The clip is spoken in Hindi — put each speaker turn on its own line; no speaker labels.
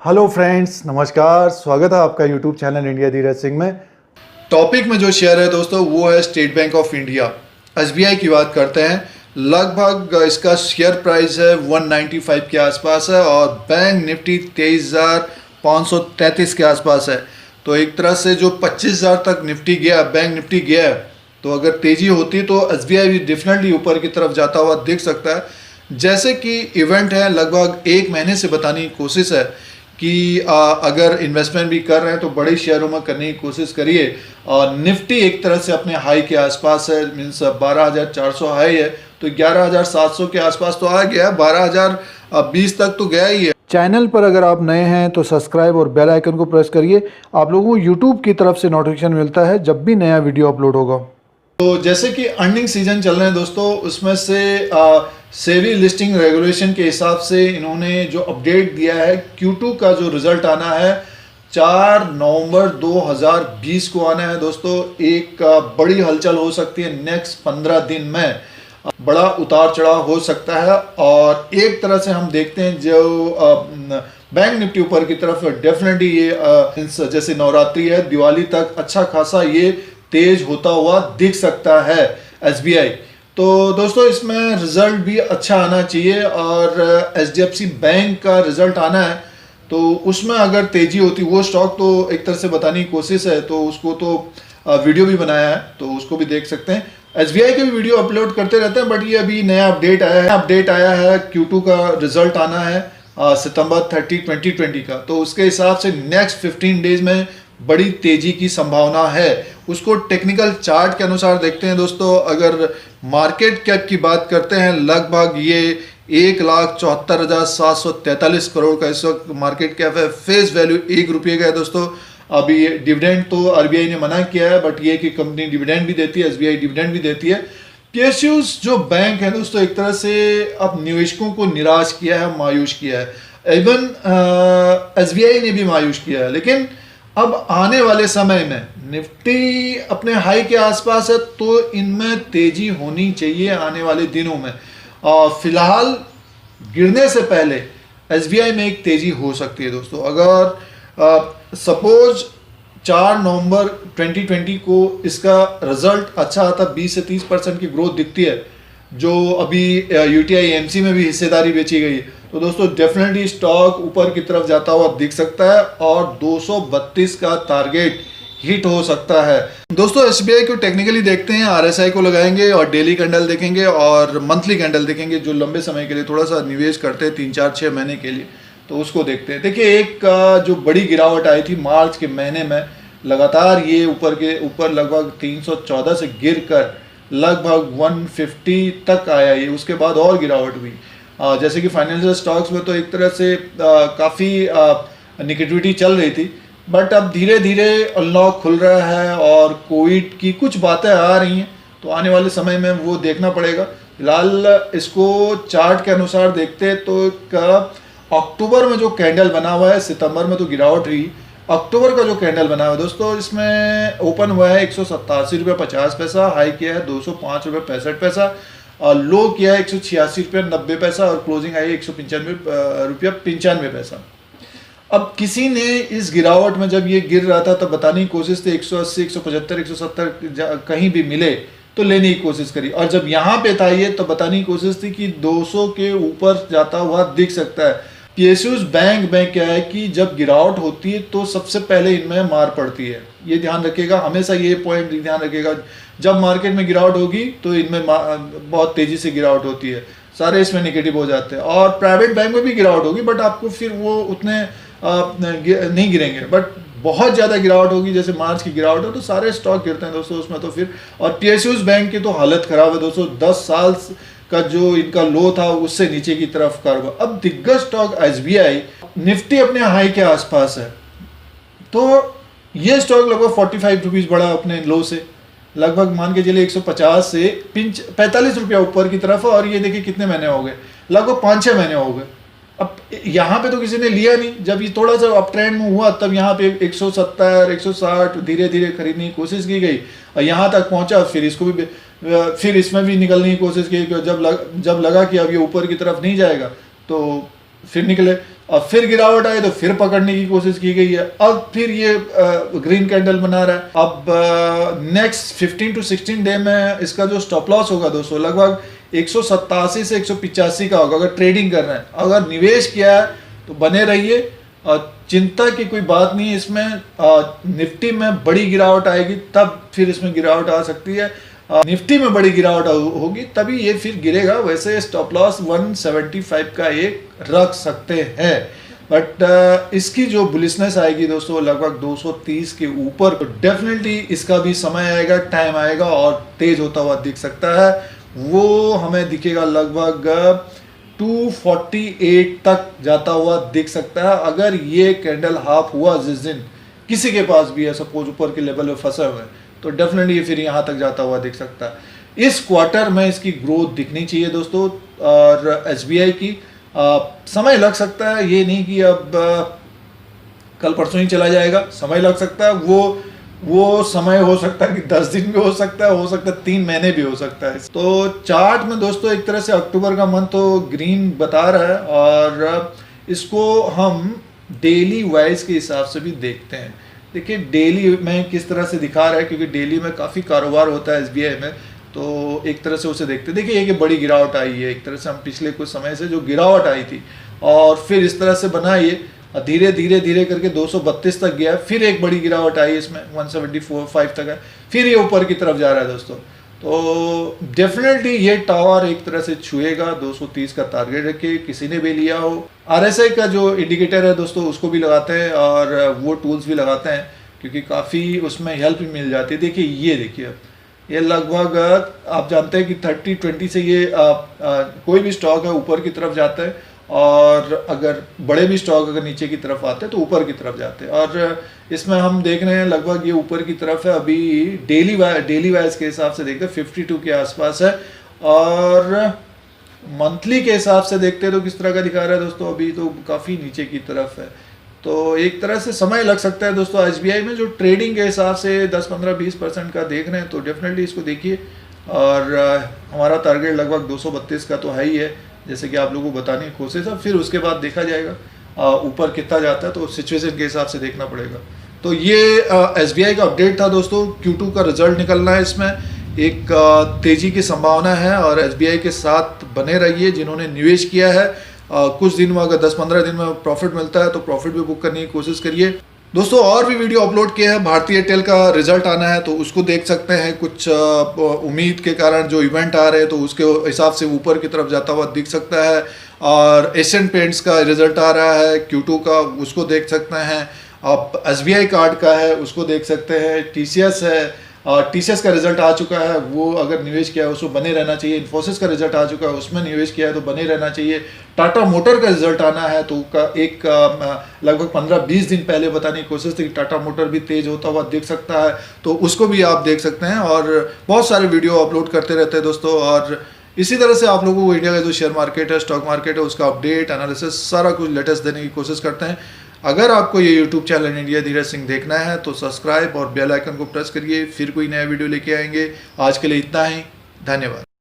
हेलो फ्रेंड्स, नमस्कार। स्वागत है आपका YouTube channel India Dheeraj Singh में।
टॉपिक में जो शेयर है दोस्तों वो है state bank of India SBI की बात करते हैं। लगभग इसका शेयर प्राइस है 195 के आसपास है और बैंक निफ्टी 23,533 के आसपास है। तो एक तरह से जो 25,000 तक निफ्टी गया, बैंक निफ्टी गया है, तो अगर तेजी होती तो एसबीआई भी डेफिनेटली ऊपर की तरफ जाता हुआ दिख सकता है। जैसे कि इवेंट है, लगभग एक महीने से बताने की कोशिश है कि अगर इन्वेस्टमेंट भी कर रहे हैं तो बड़े शेयरों में करने की कोशिश करिए। और निफ्टी एक तरह से अपने हाई के आसपास है, मीन्स 12,400 हाई है, तो 11,700 के आसपास तो आ गया, 12,020 तक तो गया ही है।
चैनल पर अगर आप नए हैं तो सब्सक्राइब और बेल आइकन को प्रेस करिए। आप लोगों को यूट्यूब की तरफ से नोटिफिकेशन मिलता है जब भी नया वीडियो अपलोड होगा।
तो जैसे कि अर्निंग सीजन चल रहे हैं दोस्तों, उसमें से सेबी लिस्टिंग रेगुलेशन के हिसाब से इन्होंने जो अपडेट दिया है, Q2 का जो रिजल्ट आना है 4 नवंबर 2020 को आना है दोस्तों। एक बड़ी हलचल हो सकती है नेक्स्ट 15 दिन में, बड़ा उतार चढ़ाव हो सकता है। और एक तरह से हम देखते हैं जो बैंक निफ्टी ऊपर की तरफ डेफिनेटली ये जैसे नवरात्रि है, दिवाली तक अच्छा खासा ये तेज होता हुआ दिख सकता है एसबीआई। तो दोस्तों इसमें रिजल्ट भी अच्छा आना चाहिए और एचडीएफसी बैंक का रिजल्ट आना है, तो उसमें अगर तेजी होती, वो स्टॉक तो एक तरह से बताने की कोशिश है, तो उसको तो वीडियो भी बनाया है, तो उसको भी देख सकते हैं। एसबीआई के भी वीडियो अपलोड करते रहते हैं, बट ये अभी नया अपडेट आया है Q2 का रिजल्ट आना है सितंबर 30, 2020 का। तो उसके हिसाब से नेक्स्ट 15 डेज में बड़ी तेजी की संभावना है। उसको टेक्निकल चार्ट के अनुसार देखते हैं दोस्तों। अगर मार्केट कैप की बात करते हैं, लगभग ये 1,74,743 करोड़ का इस वक्त मार्केट कैप है। फेस वैल्यू 1 रुपये का है दोस्तों। अभी डिविडेंड तो आरबीआई ने मना किया है, बट ये कि कंपनी डिविडेंड भी देती है, एसबीआई डिविडेंड भी देती है। पीएसयूज जो बैंक है दोस्तों, एक तरह से अब निवेशकों को निराश किया है, मायूस किया है। इवन एसबीआई ने भी मायूस किया है। लेकिन अब आने वाले समय में निफ्टी अपने हाई के आसपास है, तो इनमें तेजी होनी चाहिए आने वाले दिनों में। फिलहाल गिरने से पहले एसबीआई में एक तेजी हो सकती है दोस्तों। अगर सपोज 4 नवंबर 2020 को इसका रिजल्ट अच्छा आता, 20 से 30% की ग्रोथ दिखती है, जो अभी यूटीआई एमसी में भी हिस्सेदारी बेची गई है, तो दोस्तों डेफिनेटली स्टॉक ऊपर की तरफ जाता हुआ दिख सकता है और 232 का टारगेट हिट हो सकता है। दोस्तों एसबीआई को टेक्निकली देखते हैं, आरएसआई को लगाएंगे और डेली कैंडल देखेंगे और मंथली कैंडल देखेंगे, जो लंबे समय के लिए थोड़ा सा निवेश करते हैं 3-4-6 महीने के लिए, तो उसको देखते हैं। देखिए एक जो बड़ी गिरावट आई थी मार्च के महीने में, लगातार ये ऊपर लगभग 314 से गिर कर लगभग 150 तक आया ये, उसके बाद और गिरावट हुई। जैसे कि फाइनेंशियल स्टॉक्स में तो एक तरह से काफ़ी निगेटिविटी चल रही थी, बट अब धीरे धीरे अनलॉक खुल रहा है और कोविड की कुछ बातें आ रही हैं, तो आने वाले समय में वो देखना पड़ेगा। फिलहाल इसको चार्ट के अनुसार देखते हैं तो अक्टूबर में जो कैंडल बना हुआ है, सितंबर में तो गिरावट रही, अक्टूबर का जो कैंडल बना हुआ है दोस्तों, इसमें ओपन हुआ है 187 रुपये 50 पैसा, हाई किया है 205 रुपये 65 पैसा, और लो किया है 186 रुपये 90 पैसा और क्लोजिंग आई 195 रुपया 95 पैसा। अब किसी ने इस गिरावट में जब ये गिर रहा था तब बताने की कोशिश थी 180, 175, 170 कहीं भी मिले तो लेने की कोशिश करी, और जब यहाँ पे था ये तो बताने की कोशिश थी कि 200 के ऊपर जाता हुआ दिख सकता है। पीएसयूज बैंक में क्या है कि जब गिरावट होती है तो सबसे पहले इनमें मार पड़ती है, ये ध्यान रखिएगा, हमेशा ये पॉइंट ध्यान रखिएगा। जब मार्केट में गिरावट होगी तो इनमें बहुत तेजी से गिरावट होती है, सारे इसमें नेगेटिव हो जाते हैं। और प्राइवेट बैंक में भी गिरावट होगी, बट आपको फिर वो उतने नहीं गिरेंगे, बट बहुत ज़्यादा गिरावट होगी, जैसे मार्च की गिरावट हो तो सारे स्टॉक गिरते हैं दोस्तों उसमें तो फिर। और पीएसयूज बैंक की तो हालत खराब है दोस्तों, 10 साल का जो इनका लो था उससे नीचे की तरफ कर्व। अब दिग्गज स्टॉक एसबीआई, निफ्टी अपने हाई के आसपास है, तो ये स्टॉक लगभग 45 रुपीज़ बढ़ा अपने लो से, लगभग मान के चलिए 150 से 45 रुपया ऊपर की तरफ। और ये देखिए कितने महीने हो गए, लगभग 5-6 महीने हो गए। अब यहाँ पे तो किसी ने लिया नहीं, जब ये थोड़ा सा अप ट्रेंड में हुआ तब यहाँ पे 170, 160 धीरे धीरे खरीदने की कोशिश की गई और यहाँ तक पहुँचा, फिर इसको भी फिर इसमें भी निकलने की कोशिश की। जब लगा कि अब ये ऊपर की तरफ नहीं जाएगा तो फिर निकले। और फिर गिरावट आई तो फिर पकड़ने की कोशिश की गई है, अब फिर ये ग्रीन कैंडल बना रहा है। अब नेक्स्ट 15 to 16 डे में इसका जो स्टॉप लॉस होगा दोस्तों लगभग 187 से 185 का होगा अगर ट्रेडिंग कर रहे हैं। अगर निवेश किया है तो बने रहिए, चिंता की कोई बात नहीं है इसमें। निफ्टी में बड़ी गिरावट आएगी तब फिर इसमें गिरावट आ सकती है, निफ्टी में बड़ी गिरावट होगी तभी ये फिर गिरेगा। वैसे स्टॉप लॉस 175 का एक रख सकते हैं, बट इसकी जो बुलिशनेस आएगी दोस्तों लगभग 230 के ऊपर, तो डेफिनेटली इसका भी समय आएगा, टाइम आएगा और तेज होता हुआ दिख सकता है। वो हमें दिखेगा लगभग 248 तक जाता हुआ दिख सकता है अगर ये कैंडल हाफ हुआ जिस दिन किसी के पास भी है, सपोज ऊपर के लेवल में फंसे हुए हैं, तो डेफिनेटली ये फिर यहाँ तक जाता हुआ दिख सकता है। इस क्वार्टर में इसकी ग्रोथ दिखनी चाहिए दोस्तों, और एसबीआई की समय लग सकता है, ये नहीं कि अब कल परसों ही चला जाएगा, समय लग सकता है। वो समय हो सकता है कि 10 दिन भी हो सकता है 3 महीने भी हो सकता है। तो चार्ट में दोस्तों एक तरह से अक्टूबर का मंथ तो ग्रीन बता रहा है, और इसको हम डेली वाइज के हिसाब से भी देखते हैं। देखिए डेली में किस तरह से दिखा रहा है, क्योंकि डेली में काफ़ी कारोबार होता है एसबीआई में, तो एक तरह से उसे देखते हैं। देखिए ये बड़ी गिरावट आई है, एक तरह से हम पिछले कुछ समय से जो गिरावट आई थी और फिर इस तरह से बना, ये धीरे धीरे धीरे करके 232 तक गया, फिर एक बड़ी गिरावट आई इसमें 174.5 तक है, फिर ये ऊपर की तरफ जा रहा है दोस्तों। तो डेफिनेटली ये टावर एक तरह से छुएगा, 230 का टारगेट रखे किसी ने भी लिया हो। आरएसआई का जो इंडिकेटर है दोस्तों उसको भी लगाते हैं और वो टूल्स भी लगाते हैं, क्योंकि काफ़ी उसमें हेल्प भी मिल जाती है। देखिए ये देखिए ये लगभग आप जानते हैं कि 30-20 से ये कोई भी स्टॉक है ऊपर की तरफ जाता है, और अगर बड़े भी स्टॉक अगर नीचे की तरफ आते हैं तो ऊपर की तरफ जाते हैं। और इसमें हम देख रहे हैं लगभग ये ऊपर की तरफ है, अभी डेली वाइज के हिसाब से देखते हैं 52 के आसपास है, और मंथली के हिसाब से देखते हैं तो किस तरह का दिखा रहा है दोस्तों, अभी तो काफ़ी नीचे की तरफ है। तो एक तरह से समय लग सकता है दोस्तों एसबीआई में, जो ट्रेडिंग के हिसाब से 10-15-20% का देख रहे हैं, तो डेफिनेटली इसको देखिए। और हमारा टारगेट लगभग 232 का तो है ही है, जैसे कि आप लोगों को बताने की कोशिश है, फिर उसके बाद देखा जाएगा ऊपर कितना जाता है, तो सिचुएशन के हिसाब से देखना पड़ेगा। तो ये एसबीआई का अपडेट था दोस्तों। Q2 का रिजल्ट निकलना है, इसमें एक तेजी की संभावना है, और एसबीआई के साथ बने रहिए जिन्होंने निवेश किया है। कुछ दिन में अगर 10-15 दिन में प्रॉफिट मिलता है तो प्रॉफिट भी बुक करने की कोशिश करिए दोस्तों। और भी वीडियो अपलोड किए हैं, भारतीय एयरटेल का रिजल्ट आना है तो उसको देख सकते हैं। कुछ उम्मीद के कारण जो इवेंट आ रहे हैं तो उसके हिसाब से ऊपर की तरफ जाता हुआ दिख सकता है। और एशियन पेंट्स का रिजल्ट आ रहा है Q2 का, उसको देख सकते हैं। आप एसबीआई कार्ड का है उसको देख सकते हैं। टीसीएस है, टीसीएस का रिजल्ट आ चुका है, वो अगर निवेश किया है उसको बने रहना चाहिए। इन्फोसिस का रिजल्ट आ चुका है, उसमें निवेश किया है तो बने रहना चाहिए। टाटा मोटर का रिजल्ट आना है तो लगभग 15-20 दिन पहले बताने की कोशिश थी कि टाटा मोटर भी तेज होता हुआ दिख सकता है, तो उसको भी आप देख सकते हैं। और बहुत सारे वीडियो अपलोड करते रहते हैं दोस्तों। और इसी तरह से आप लोगों को इंडिया का जो शेयर मार्केट है, स्टॉक मार्केट है, उसका अपडेट एनालिसिस सारा कुछ लेटेस्ट देने की कोशिश करते हैं। अगर आपको ये YouTube channel India Dheeraj Singh देखना है तो सब्सक्राइब और बेल आइकन को प्रेस करिए, फिर कोई नया वीडियो लेके आएंगे। आज के लिए इतना ही, धन्यवाद।